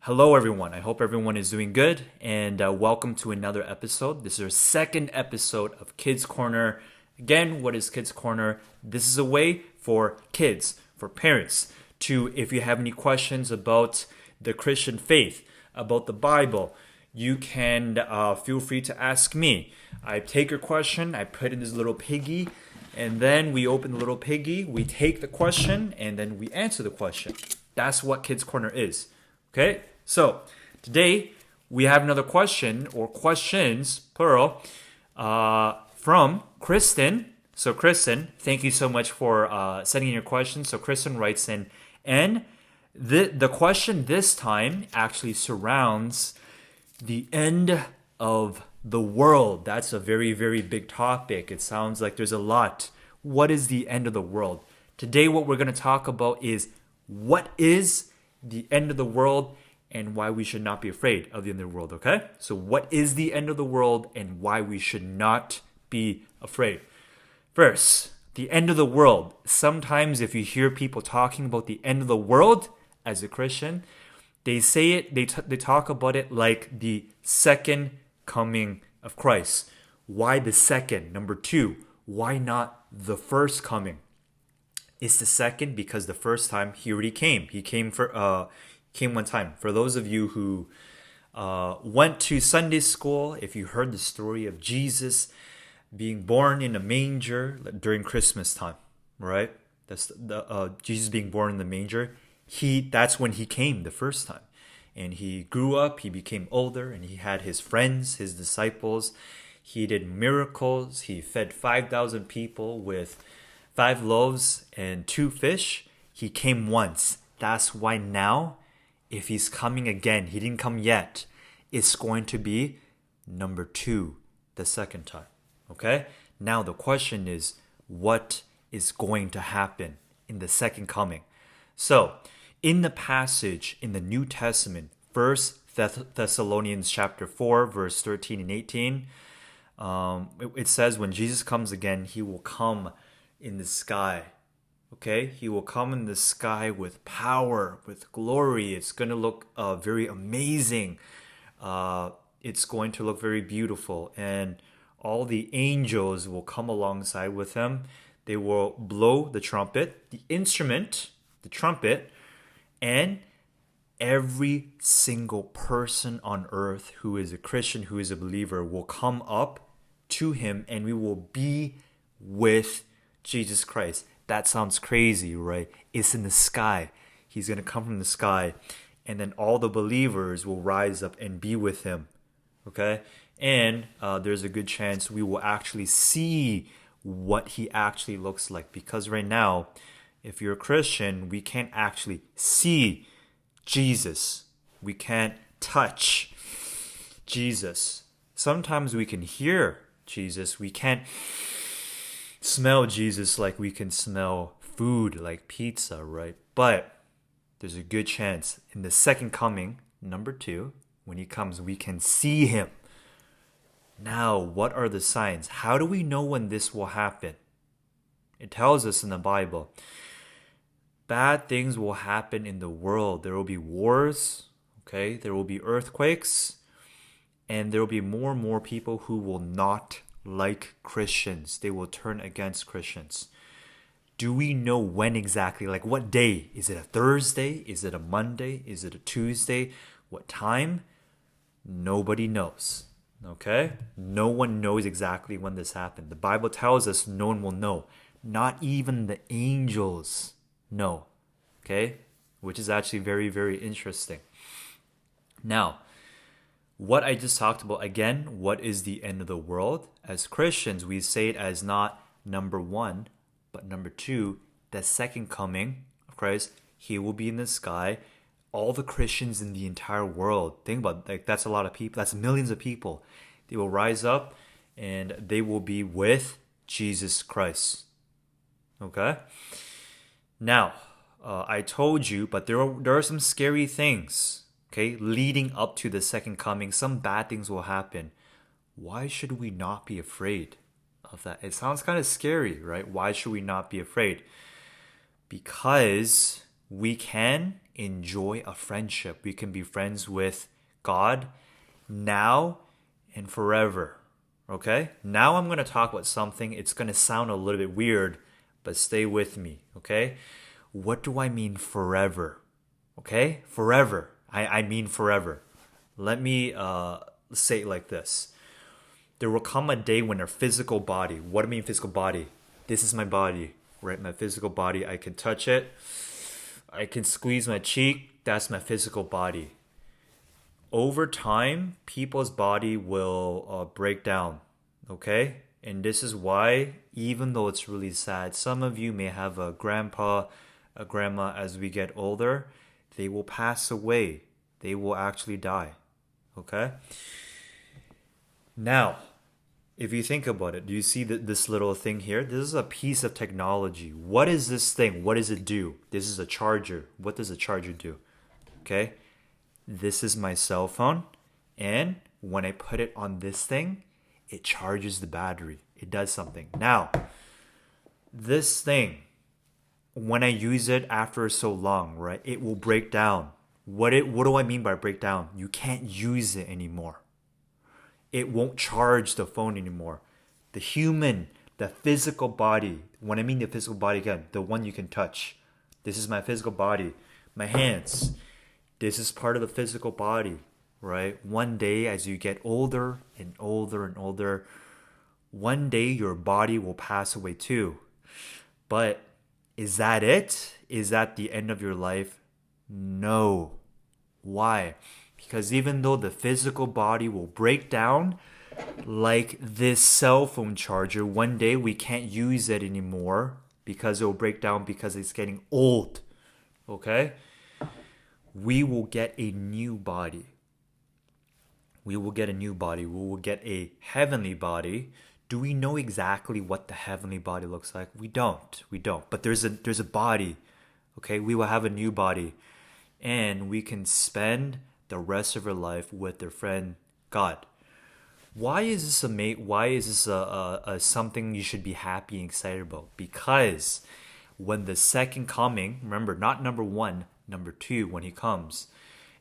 Hello, everyone. I hope everyone is doing good, and welcome to another episode. This is our second episode of Kids Corner. Again, what is Kids Corner? This is a way for kids, for parents, to, if you have any questions about the Christian faith, about the Bible, you can feel free to ask me. I take your question, I put in this little piggy, and then we open the little piggy, we take the question, and then we answer the question. That's what Kids Corner is. Okay? So, today we have another question or questions, plural, from Kristen. So, Kristen, thank you so much for sending in your questions. So, Kristen writes in, and the question this time actually surrounds the end of the world. That's a very, very big topic. It sounds like there's a lot. What is the end of the world? Today, what we're going to talk about is what is the end of the world and why we should not be afraid of the end of the world, okay? So what is the end of the world and why we should not be afraid? First, the end of the world. Sometimes if you hear people talking about the end of the world as a Christian, they say it, they talk about it like the second coming of Christ. Why the second? Number two, why not the first coming? It's the second because the first time he already came. He came one time. For those of you who went to Sunday school, if you heard the story of Jesus being born in a manger during Christmas time, right? That's the Jesus being born in the manger. That's when he came the first time, and he grew up. He became older, and he had his friends, his disciples. He did miracles. He fed 5,000 people with 5 loaves and 2 fish. He came once. That's why now, if he's coming again, he didn't come yet, it's going to be number 2, the second time. Okay? Now the question is, what is going to happen in the second coming? So, in the passage in the New Testament, 1 Thessalonians chapter 4, verse 13 and 18, it says when Jesus comes again, he will come in the sky. Okay, he will come in the sky with power, with glory. It's going to look very amazing. It's going to look very beautiful. And all the angels will come alongside with him. They will blow the trumpet, the instrument, the trumpet, and every single person on earth who is a Christian, who is a believer, will come up to him, and we will be with Jesus Christ. That sounds crazy, right? It's in the sky. He's going to come from the sky, and then all the believers will rise up and be with him, okay? And there's a good chance we will actually see what he actually looks like, because right now, if you're a Christian, we can't actually see Jesus. We can't touch Jesus. Sometimes we can hear Jesus. We can't smell Jesus like we can smell food like pizza, right? But there's a good chance in the second coming, number 2, when he comes, we can see him. Now, what are the signs? How do we know when this will happen? It tells us in the Bible, bad things will happen in the world. There will be wars, okay? There will be earthquakes, and there will be more and more people who will not like Christians. They will turn against Christians. Do we know when exactly? Like what day? Is it a Thursday? Is it a Monday? Is it a Tuesday? What time? Nobody knows. Okay? No one knows exactly when this happened. The Bible tells us no one will know. Not even the angels know. Okay? Which is actually very, very interesting. Now, what I just talked about, again, what is the end of the world? As Christians, we say it as not number 1, but number 2, the second coming of Christ. He will be in the sky. All the Christians in the entire world, think about it, like that's a lot of people. That's millions of people. They will rise up and they will be with Jesus Christ. Okay? Now, I told you, but there are some scary things. Okay, leading up to the second coming, some bad things will happen. Why should we not be afraid of that? It sounds kind of scary, right? Why should we not be afraid? Because we can enjoy a friendship. We can be friends with God now and forever. Okay? Now I'm going to talk about something. It's going to sound a little bit weird, but stay with me. Okay? What do I mean forever? Okay? Forever. I mean forever. Let me say it like this. There will come a day when our physical body, what do I mean physical body? This is my body, right? My physical body. I can touch it. I can squeeze my cheek. That's my physical body. Over time, people's body will break down, okay? And this is why, even though it's really sad, some of you may have a grandpa, a grandma as we get older, they will pass away. They will actually die, okay? Now, if you think about it, do you see this little thing here? This is a piece of technology. What is this thing? What does it do? This is a charger. What does a charger do? Okay? This is my cell phone. And when I put it on this thing, it charges the battery. It does something. Now, this thing, when I use it after so long, right, it will break down. What do I mean by break down? You can't use it anymore. It won't charge the phone anymore. The physical body, when I mean the physical body again, the one you can touch. This is my physical body. My hands. This is part of the physical body, right? One day as you get older and older and older, one day your body will pass away too. But is that it? Is that the end of your life? No. Why? Because even though the physical body will break down, like this cell phone charger, one day we can't use it anymore because it will break down because it's getting old. Okay? We will get a new body. We will get a new body. We will get a heavenly body. Do we know exactly what the heavenly body looks like? We don't. But there's a body. Okay? We will have a new body. And we can spend the rest of our life with their friend God. Why is this something you should be happy and excited about? Because when the second coming, remember, not number one, number two, when he comes,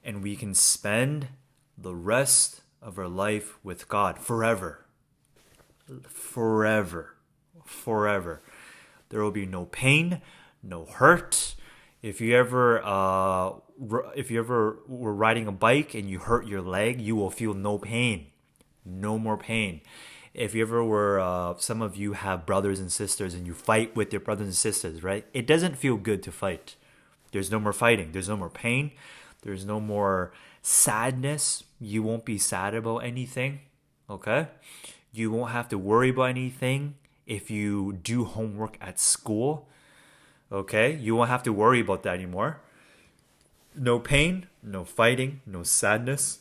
and we can spend the rest of our life with God forever. Forever. There will be no pain, no hurt. If you ever were riding a bike and you hurt your leg, you will feel no pain. No more pain. If you ever were, some of you have brothers and sisters and you fight with your brothers and sisters, right? It doesn't feel good to fight. There's no more fighting. There's no more pain. There's no more sadness. You won't be sad about anything, okay? You won't have to worry about anything if you do homework at school. Okay, you won't have to worry about that anymore. No pain, no fighting, no sadness.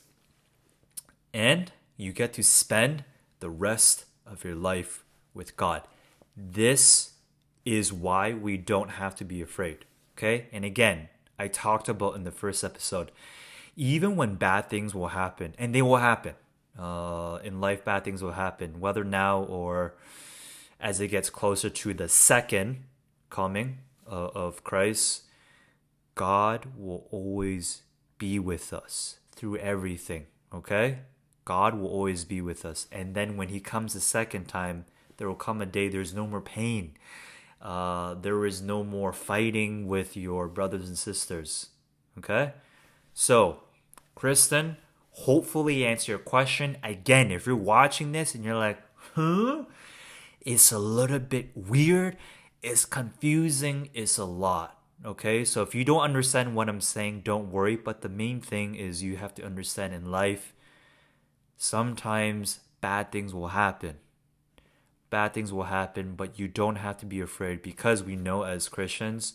And you get to spend the rest of your life with God. This is why we don't have to be afraid. Okay, and again, I talked about in the first episode, even when bad things will happen, and they will happen. In life, bad things will happen, whether now or as it gets closer to the second coming of Christ, God will always be with us through everything, okay? God will always be with us. And then when he comes the second time, there will come a day there's no more pain. There is no more fighting with your brothers and sisters, okay? So, Kristen, hopefully answer your question. Again, if you're watching this and you're like, huh? It's a little bit weird. It's confusing. It's a lot. Okay, so if you don't understand what I'm saying, don't worry. But the main thing is you have to understand in life, sometimes bad things will happen. Bad things will happen, but you don't have to be afraid because we know as Christians,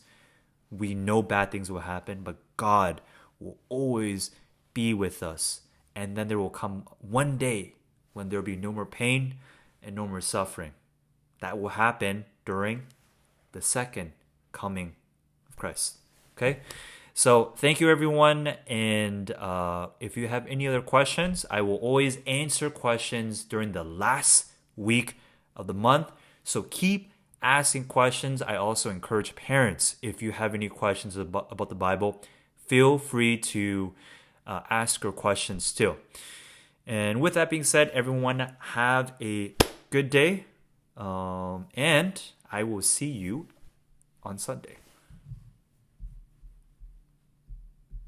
we know bad things will happen, but God will always be with us. And then there will come one day when there will be no more pain and no more suffering. That will happen during the second coming of Christ. Okay? So thank you, everyone. And if you have any other questions, I will always answer questions during the last week of the month. So keep asking questions. I also encourage parents, if you have any questions about the Bible, feel free to ask your questions still. And with that being said, everyone have a good day. And I will see you on Sunday.